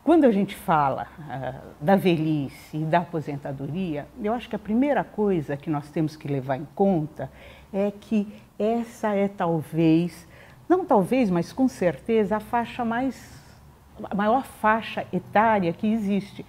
Quando a gente fala da velhice e da aposentadoria, eu acho que a primeira coisa que nós temos que levar em conta é que essa é talvez, não talvez, mas com certeza, a maior faixa etária que existe.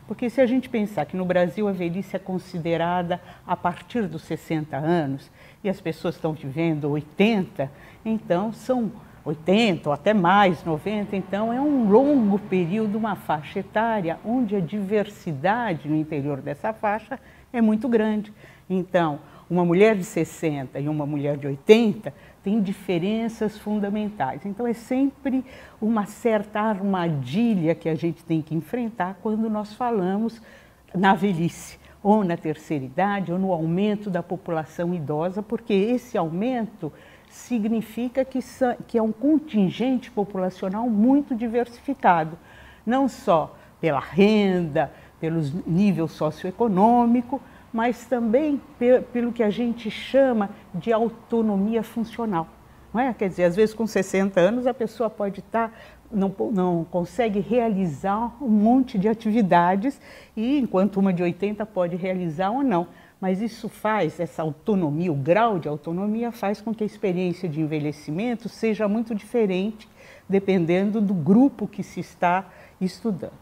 Porque se a gente pensar que no Brasil a velhice é considerada a partir dos 60 anos e as pessoas estão vivendo 80, então são 80 ou até mais, 90, então é um longo período, uma faixa etária onde a diversidade no interior dessa faixa é muito grande. Então, uma mulher de 60 e uma mulher de 80 têm diferenças fundamentais. Então, é sempre uma certa armadilha que a gente tem que enfrentar quando nós falamos na velhice, ou na terceira idade, ou no aumento da população idosa, porque esse aumento significa que é um contingente populacional muito diversificado, não só pela renda, pelo nível socioeconômico, mas também pelo que a gente chama de autonomia funcional. Não é? Quer dizer, às vezes com 60 anos a pessoa pode não consegue realizar um monte de atividades, e enquanto uma de 80 pode realizar ou não. Mas isso faz, essa autonomia, o grau de autonomia faz com que a experiência de envelhecimento seja muito diferente, dependendo do grupo que se está estudando.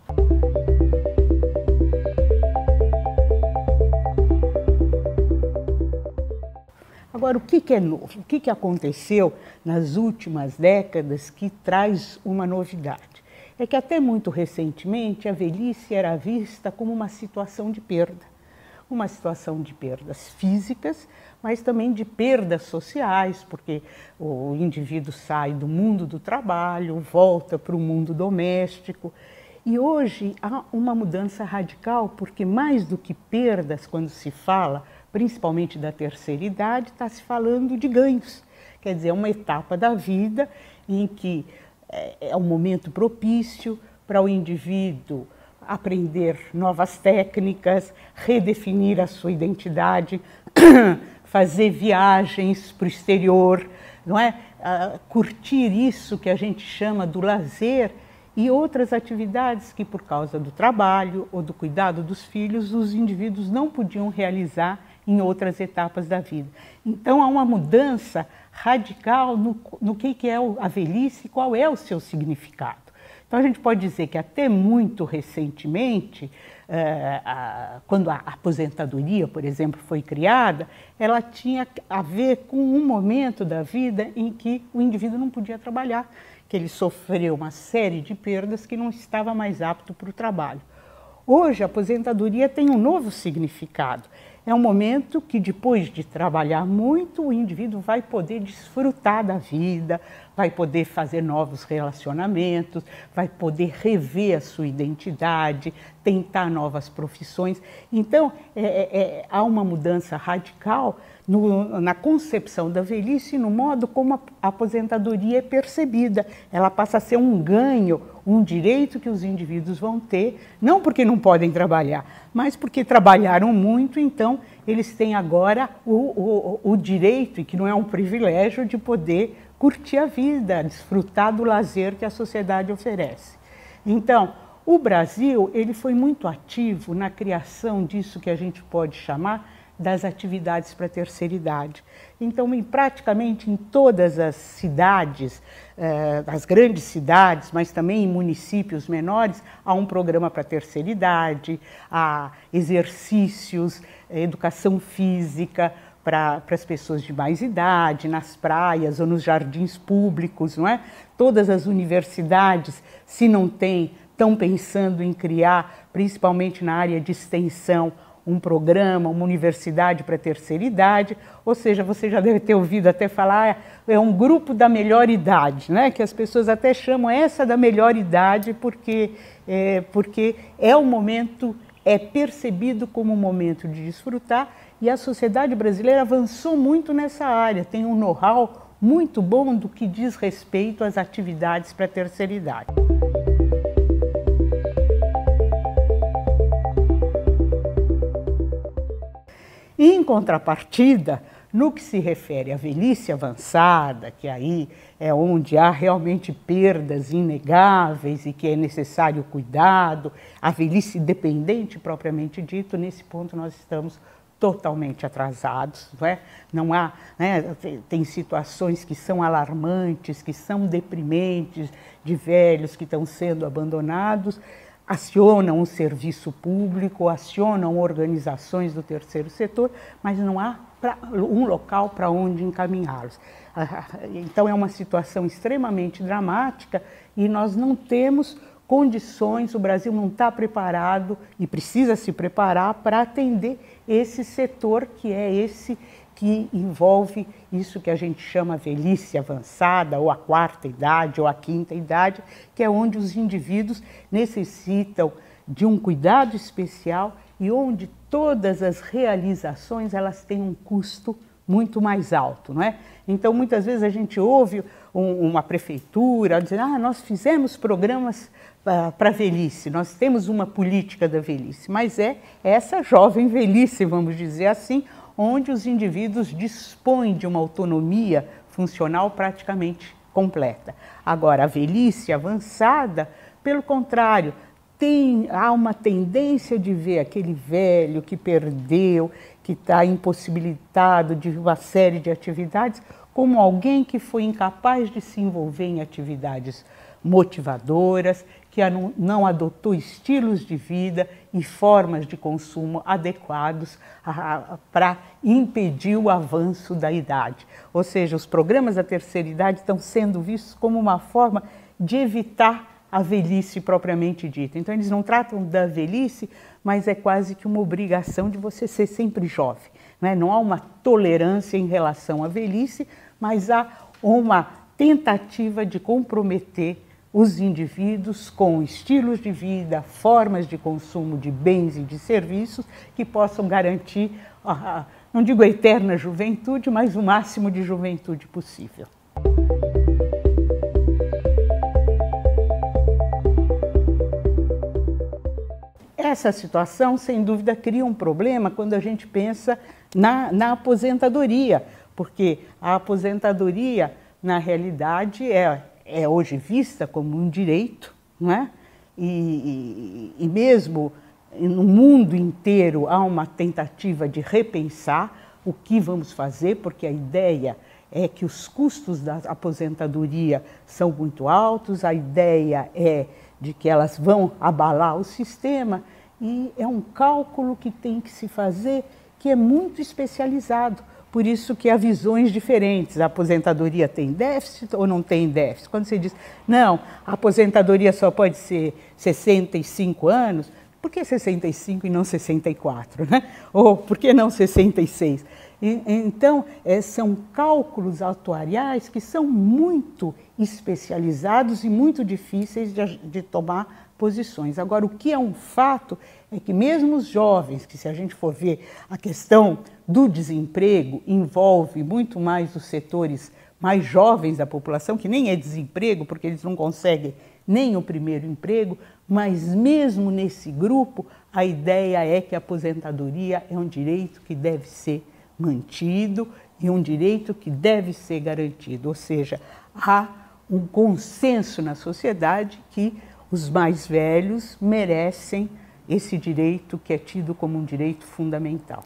Agora, o que é novo? O que aconteceu nas últimas décadas que traz uma novidade? É que até muito recentemente a velhice era vista como uma situação de perda. Uma situação de perdas físicas, mas também de perdas sociais, porque o indivíduo sai do mundo do trabalho, volta para o mundo doméstico. E hoje há uma mudança radical, porque mais do que perdas, quando se fala principalmente da terceira idade, está se falando de ganhos. Quer dizer, é uma etapa da vida em que é um momento propício para o indivíduo aprender novas técnicas, redefinir a sua identidade, fazer viagens para o exterior, não é? Curtir isso que a gente chama do lazer e outras atividades que, por causa do trabalho ou do cuidado dos filhos, os indivíduos não podiam realizar em outras etapas da vida. Então, há uma mudança radical no que é a velhice e qual é o seu significado. Então, a gente pode dizer que até muito recentemente, quando a aposentadoria, por exemplo, foi criada, ela tinha a ver com um momento da vida em que o indivíduo não podia trabalhar, que ele sofreu uma série de perdas que não estava mais apto para o trabalho. Hoje, a aposentadoria tem um novo significado. É um momento que, depois de trabalhar muito, o indivíduo vai poder desfrutar da vida, vai poder fazer novos relacionamentos, vai poder rever a sua identidade, tentar novas profissões. Então, há uma mudança radical na concepção da velhice e no modo como a aposentadoria é percebida. Ela passa a ser um ganho, um direito que os indivíduos vão ter, não porque não podem trabalhar, mas porque trabalharam muito, então eles têm agora o direito, e que não é um privilégio, de poder curtir a vida, desfrutar do lazer que a sociedade oferece. Então, o Brasil ele foi muito ativo na criação disso que a gente pode chamar das atividades para a terceira idade. Então, praticamente em todas as cidades, as grandes cidades, mas também em municípios menores, há um programa para a terceira idade, há exercícios, educação física para as pessoas de mais idade, nas praias ou nos jardins públicos, não é? Todas as universidades, se não têm, estão pensando em criar, principalmente na área de extensão, um programa, uma universidade para a terceira idade, ou seja, você já deve ter ouvido até falar, é um grupo da melhor idade, né? Que as pessoas até chamam essa da melhor idade porque é um momento, é percebido como um momento de desfrutar, e a sociedade brasileira avançou muito nessa área, tem um know-how muito bom do que diz respeito às atividades para a terceira idade. Em contrapartida, no que se refere à velhice avançada, que aí é onde há realmente perdas inegáveis e que é necessário cuidado, a velhice dependente propriamente dito, nesse ponto nós estamos totalmente atrasados, não é? Não há, né, tem situações que são alarmantes, que são deprimentes, de velhos que estão sendo abandonados, acionam o serviço público, acionam organizações do terceiro setor, mas não há um local para onde encaminhá-los. Então é uma situação extremamente dramática e nós não temos condições, o Brasil não está preparado e precisa se preparar para atender esse setor que é esse que envolve isso que a gente chama velhice avançada, ou a quarta idade, ou a quinta idade, que é onde os indivíduos necessitam de um cuidado especial e onde todas as realizações elas têm um custo muito mais alto, não é? Então, muitas vezes a gente ouve uma prefeitura dizer, nós fizemos programas para a velhice, nós temos uma política da velhice, mas é essa jovem velhice, vamos dizer assim, onde os indivíduos dispõem de uma autonomia funcional praticamente completa. Agora, a velhice avançada, pelo contrário, há uma tendência de ver aquele velho que perdeu, que está impossibilitado de uma série de atividades, como alguém que foi incapaz de se envolver em atividades motivadoras, que não adotou estilos de vida e formas de consumo adequados para impedir o avanço da idade. Ou seja, os programas da terceira idade estão sendo vistos como uma forma de evitar a velhice propriamente dita. Então, eles não tratam da velhice, mas é quase que uma obrigação de você ser sempre jovem, né? Não há uma tolerância em relação à velhice, mas há uma tentativa de comprometer os indivíduos com estilos de vida, formas de consumo de bens e de serviços que possam garantir, não digo a eterna juventude, mas o máximo de juventude possível. Essa situação, sem dúvida, cria um problema quando a gente pensa na aposentadoria, porque a aposentadoria, na realidade, é hoje vista como um direito, não é? E mesmo no mundo inteiro há uma tentativa de repensar o que vamos fazer, porque a ideia é que os custos da aposentadoria são muito altos, a ideia é de que elas vão abalar o sistema, e é um cálculo que tem que se fazer que é muito especializado. Por isso que há visões diferentes. A aposentadoria tem déficit ou não tem déficit? Quando você diz, não, a aposentadoria só pode ser 65 anos, por que 65 e não 64? Né? Ou por que não 66? Então, são cálculos atuariais que são muito especializados e muito difíceis de tomar posições. Agora, o que é um fato é que mesmo os jovens, que se a gente for ver a questão do desemprego, envolve muito mais os setores mais jovens da população, que nem é desemprego, porque eles não conseguem nem o primeiro emprego, mas mesmo nesse grupo, a ideia é que a aposentadoria é um direito que deve ser mantido e um direito que deve ser garantido. Ou seja, há um consenso na sociedade que os mais velhos merecem esse direito que é tido como um direito fundamental.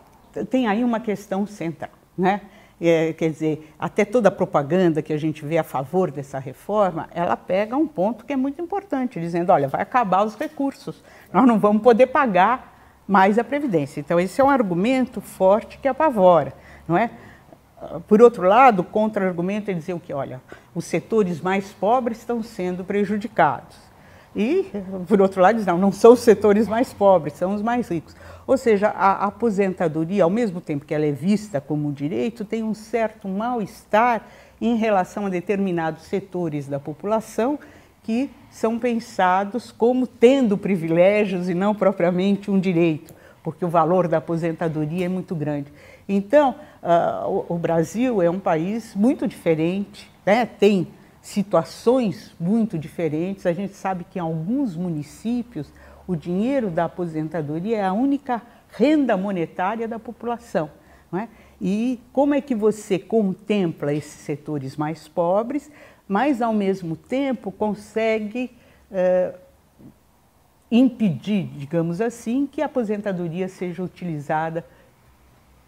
Tem aí uma questão central, né? Quer dizer, até toda a propaganda que a gente vê a favor dessa reforma, ela pega um ponto que é muito importante, dizendo, olha, vai acabar os recursos, nós não vamos poder pagar mais a Previdência. Então, esse é um argumento forte que apavora, não é? Por outro lado, o contra-argumento é dizer o que, olha, os setores mais pobres estão sendo prejudicados. E, por outro lado, diz, não são os setores mais pobres, são os mais ricos. Ou seja, a aposentadoria, ao mesmo tempo que ela é vista como um direito, tem um certo mal-estar em relação a determinados setores da população que são pensados como tendo privilégios e não propriamente um direito, porque o valor da aposentadoria é muito grande. Então, o Brasil é um país muito diferente, né? Tem situações muito diferentes. A gente sabe que em alguns municípios o dinheiro da aposentadoria é a única renda monetária da população. não é? E como é que você contempla esses setores mais pobres, mas ao mesmo tempo consegue impedir, digamos assim, que a aposentadoria seja utilizada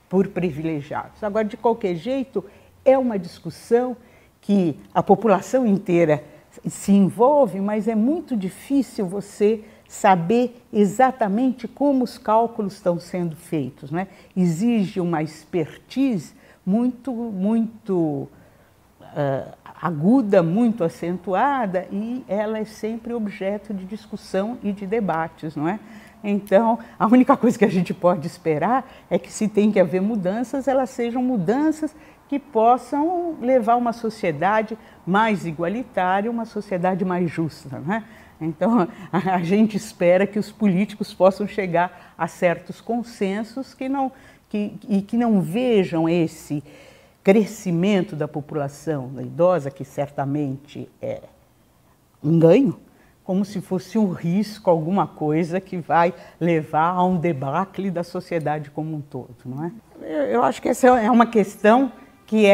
por privilegiados. Agora, de qualquer jeito, é uma discussão que a população inteira se envolve, mas é muito difícil você saber exatamente como os cálculos estão sendo feitos, né? Exige uma expertise muito aguda, muito acentuada, e ela é sempre objeto de discussão e de debates, não é? Então, a única coisa que a gente pode esperar é que, se tem que haver mudanças, elas sejam mudanças que possam levar uma sociedade mais igualitária, uma sociedade mais justa, não é? Então, a gente espera que os políticos possam chegar a certos consensos que não vejam esse crescimento da população idosa, que certamente é um ganho, como se fosse um risco, alguma coisa que vai levar a um debacle da sociedade como um todo, não é? Eu acho que essa é uma questão que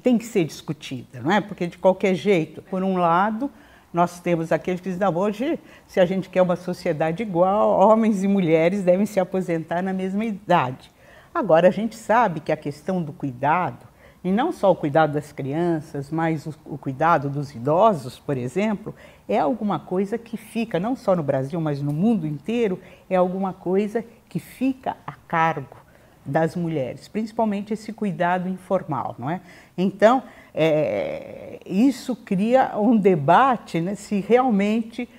tem que ser discutida, não é? Porque, de qualquer jeito, por um lado, nós temos aqueles que dizem, hoje, se a gente quer uma sociedade igual, homens e mulheres devem se aposentar na mesma idade. Agora, a gente sabe que a questão do cuidado, e não só o cuidado das crianças, mas o cuidado dos idosos, por exemplo, é alguma coisa que fica, não só no Brasil, mas no mundo inteiro, é alguma coisa que fica a cargo das mulheres, principalmente esse cuidado informal, não é? Então, isso cria um debate, né, se realmente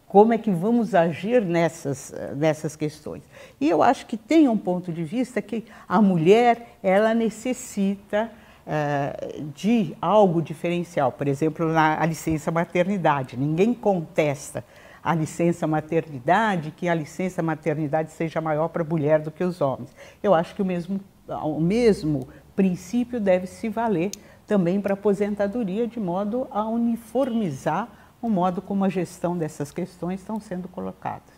como é que vamos agir nessas questões. E eu acho que tem um ponto de vista que a mulher, ela necessita de algo diferencial, por exemplo, na licença maternidade. Ninguém contesta a licença maternidade, que a licença maternidade seja maior para a mulher do que os homens. Eu acho que o mesmo princípio deve se valer também para a aposentadoria, de modo a uniformizar o modo como a gestão dessas questões estão sendo colocadas.